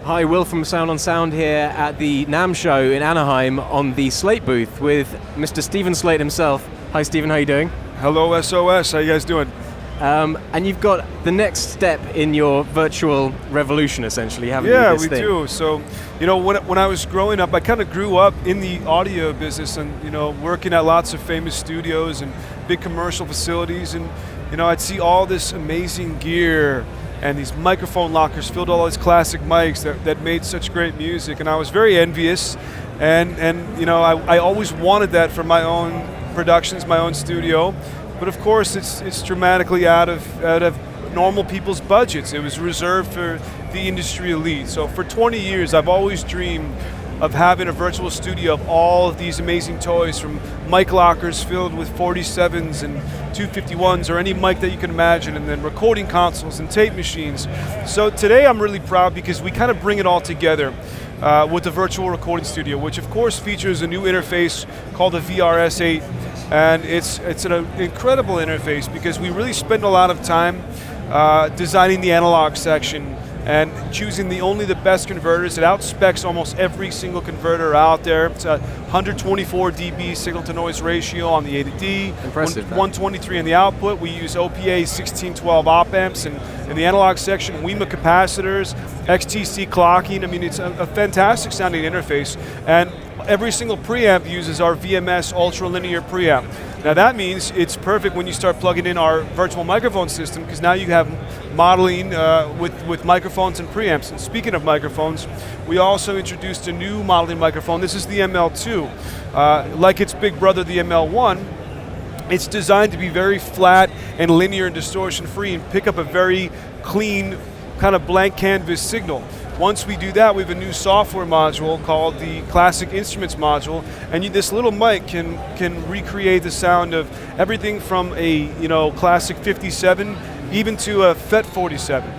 Hi, Will from Sound on Sound here at the NAMM show in Anaheim on the Slate booth with Mr. Stephen Slate himself. Hi Stephen, how are you doing? Hello SOS, how you guys doing? And you've got the next step in your virtual revolution essentially, haven't you? Yeah, this we thing? do. So, when I was growing up, I kind of grew up in the audio business and, working at lots of famous studios and big commercial facilities, and, I'd see all this amazing gear and these microphone lockers filled with all these classic mics that made such great music, and I was very envious, and I always wanted that for my own productions, my own studio, but of course it's dramatically out of normal people's budgets. It was reserved for the industry elite. So for 20 years I've always dreamed of having a virtual studio of all of these amazing toys, from mic lockers filled with 47s and 251s or any mic that you can imagine, and then recording consoles and tape machines. So today I'm really proud because we kind of bring it all together with the virtual recording studio, which of course features a new interface called the VRS 8, and it's an incredible interface because we really spend a lot of time designing the analog section and choosing only the best converters. It outspecs almost every single converter out there. It's a 124 dB signal-to-noise ratio on the A to D. Impressive. 123 in the output. We use OPA 1612 op amps, and in the analog section, WEMA capacitors, XTC clocking. I mean, it's a fantastic sounding interface, and every single preamp uses our VMS ultra-linear preamp. Now that means it's perfect when you start plugging in our virtual microphone system, because now you have modeling with microphones and preamps. And speaking of microphones, we also introduced a new modeling microphone. This is the ML2. Like its big brother, the ML1, it's designed to be very flat and linear and distortion free and pick up a very clean kind of blank canvas signal. Once we do that, we have a new software module called the Classic Instruments module, and this little mic can recreate the sound of everything from a classic 57 even to a FET 47.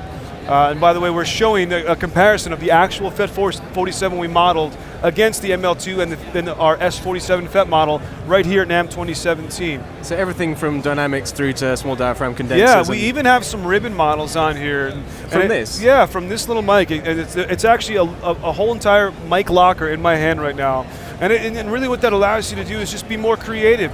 And by the way, we're showing a comparison of the actual FET 47 we modeled against the ML2 and then our S47 FET model right here at NAMM 2017. So everything from dynamics through to small diaphragm condensers. Yeah, we even have some ribbon models on here. From this? Yeah, from this little mic. And it's actually a whole entire mic locker in my hand right now. And really what that allows you to do is just be more creative.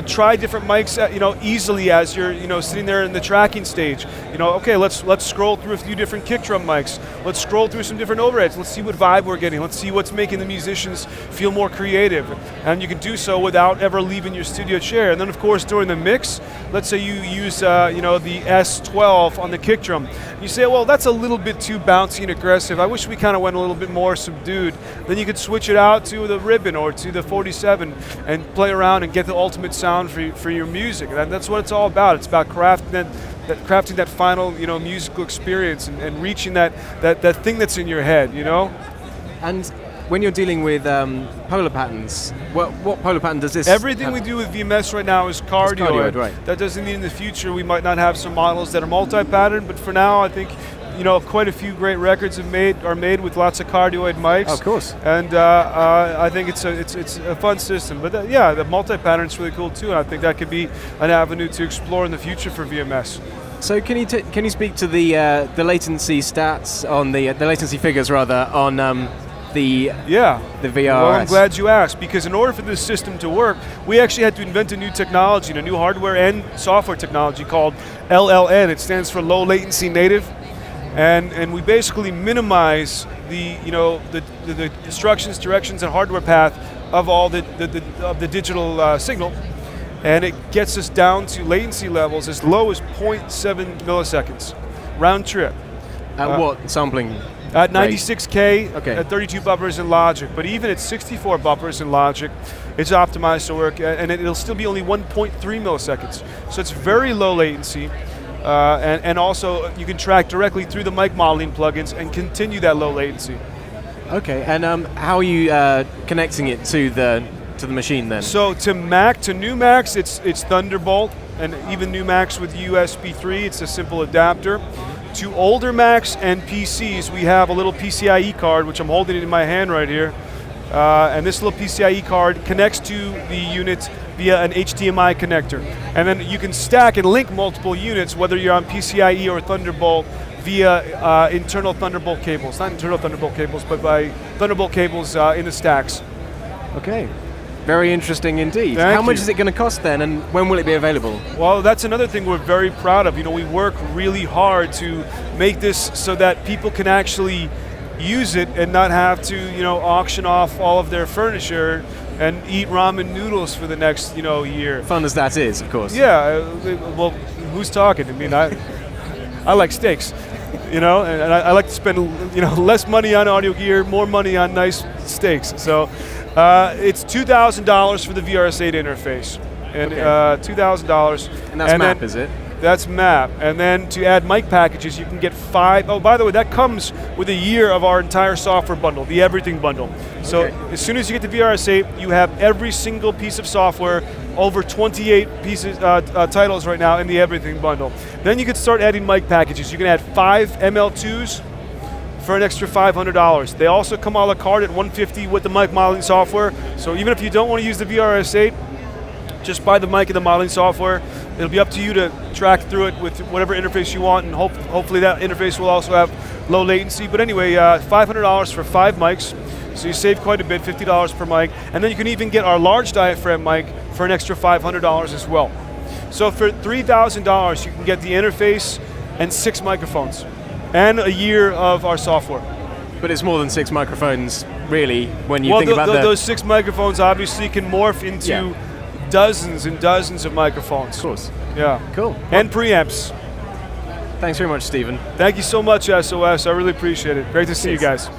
Try different mics easily as you're sitting there in the tracking stage. Okay, let's scroll through a few different kick drum mics. Let's scroll through some different overheads. Let's see what vibe we're getting. Let's see what's making the musicians feel more creative. And you can do so without ever leaving your studio chair. And then of course during the mix, let's say you use the S12 on the kick drum. You say, well, that's a little bit too bouncy and aggressive. I wish we kind of went a little bit more subdued. Then you could switch it out to the ribbon or to the 47 and play around and get the ultimate sound for your music. And that's what it's all about. It's about crafting that final musical experience and reaching that thing that's in your head. And when you're dealing with polar patterns, what polar pattern does this Everything have? we do with VMS right now is cardioid. Cardioid, right. That doesn't mean in the future we might not have some models that are multi-pattern, but for now I think quite a few great records are made with lots of cardioid mics. Oh, of course. And I think it's a fun system. But the multi-pattern is really cool too, and I think that could be an avenue to explore in the future for VMS. So can you speak to the latency stats on the latency figures rather on the VRS? Well, I'm glad you asked, because in order for this system to work, we actually had to invent a new technology, a new hardware and software technology called LLN. It stands for low latency native. And we basically minimize the instructions, directions, and hardware path of all the digital signal, and it gets us down to latency levels as low as 0.7 milliseconds round trip. At what sampling? At 96K, okay. At 32 buffers in Logic, but even at 64 buffers in Logic, it's optimized to work, and it'll still be only 1.3 milliseconds. So it's very low latency. And also you can track directly through the mic modeling plugins and continue that low latency. Okay, and how are you connecting it to the machine then? So to new Macs, it's Thunderbolt, and even new Macs with USB 3, it's a simple adapter. To older Macs and PCs, we have a little PCIe card, which I'm holding in my hand right here. And this little PCIe card connects to the unit via an HDMI connector. And then you can stack and link multiple units, whether you're on PCIe or Thunderbolt, via internal Thunderbolt cables. Not internal Thunderbolt cables, but by Thunderbolt cables in the stacks. Okay. Very interesting indeed. Thank How much you. is it going to cost then, and when will it be available? Well, that's another thing we're very proud of. We work really hard to make this so that people can actually use it and not have to, auction off all of their furniture and eat ramen noodles for the next, year. Fun as that is, of course. Yeah, well, who's talking? I mean, I like steaks, and I like to spend, less money on audio gear, more money on nice steaks. So it's $2,000 for the VRS8 interface, and okay. $2,000. And that's MAP, is it? That's MAP. And then to add mic packages, you can get 5. Oh, by the way, that comes with a year of our entire software bundle, the everything bundle. So as soon as you get the VRS8, you have every single piece of software, over 28 pieces, titles right now in the everything bundle. Then you can start adding mic packages. You can add 5 ML2s for an extra $500. They also come a la carte at $150 with the mic modeling software. So even if you don't want to use the VRS8, just buy the mic and the modeling software. It'll be up to you to track through it with whatever interface you want, and hopefully that interface will also have low latency. But anyway, $500 for 5 mics, so you save quite a bit, $50 per mic. And then you can even get our large diaphragm mic for an extra $500 as well. So for $3,000, you can get the interface and 6 microphones, and a year of our software. But it's more than 6 microphones, really, when you think about those 6 microphones obviously can morph into dozens and dozens of microphones. Of course. Yeah. Cool. And preamps. Thanks very much, Stephen. Thank you so much, SOS. I really appreciate it. Great to see you guys.